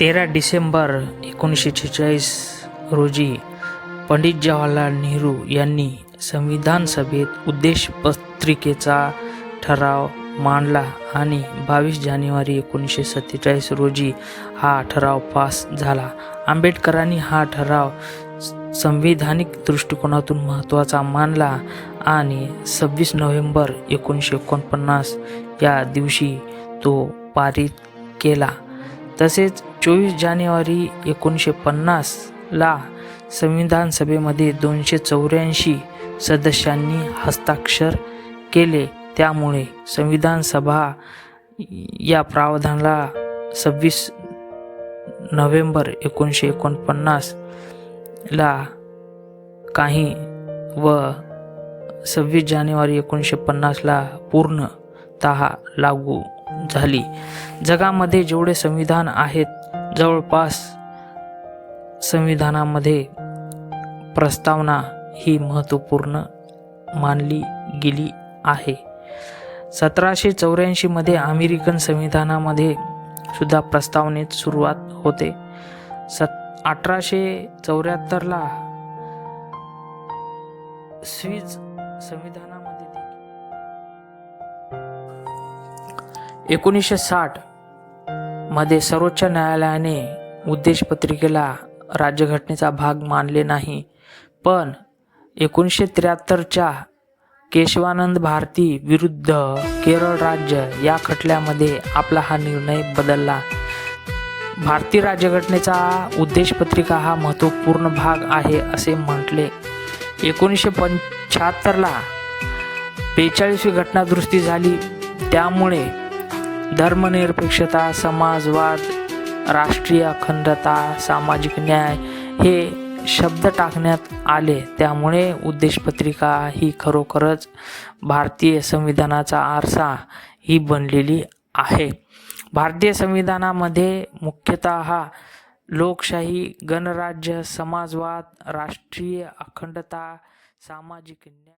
13 डिसेंबर 1946 रोजी पंडित जवाहरलाल नेहरू यांनी संविधान सभेत उद्देशपत्रिकेचा ठराव मांडला आणि 22 जानेवारी 1947 रोजी हा ठराव पास झाला. आंबेडकरांनी हा ठराव संविधानिक दृष्टिकोनातून महत्त्वाचा मानला आणि 26 नोव्हेंबर 1949 या दिवशी तो पारित केला. तसेच 24 जानेवारी 1950 ला संविधान सभेमध्ये 284 सदस्यांनी हस्ताक्षर केले. त्यामुळे संविधान सभा या प्रावधानाला 26 नोव्हेंबर 1949 ला काही व 26 जानेवारी 1950 ला पूर्णतः लागू झाली. जगामध्ये जेवढे संविधान आहेत, जवळपास संविधानामध्ये प्रस्तावना ही महत्त्वपूर्ण मानली गेली आहे. 1784 मध्ये अमेरिकन संविधानामध्ये सुद्धा प्रस्तावनेत सुरुवात होते. 1874 ला स्विस संविधानामध्ये 1960 मध्ये सर्वोच्च न्यायालयाने उद्देशपत्रिकेला राज्यघटनेचा भाग मानले नाही, पण 1973च्या केशवानंद भारती विरुद्ध केरळ राज्य या खटल्यामध्ये आपला हा निर्णय बदलला. भारतीय राज्यघटनेचा उद्देशपत्रिका हा महत्त्वपूर्ण भाग आहे असे म्हटले. 1975 ला 42वी घटनादुरुस्ती झाली. त्यामुळे धर्मनिरपेक्षता, समाजवाद, राष्ट्रीय अखंडता, सामाजिक न्याय हे शब्द टाकण्यात आले. त्यामुळे उद्देशपत्रिका ही खरोखरच भारतीय संविधानाचा आरसा ही बनलेली आहे. भारतीय संविधानामध्ये मुख्यतः लोकशाही, गणराज्य, समाजवाद, राष्ट्रीय अखंडता, सामाजिक न्याय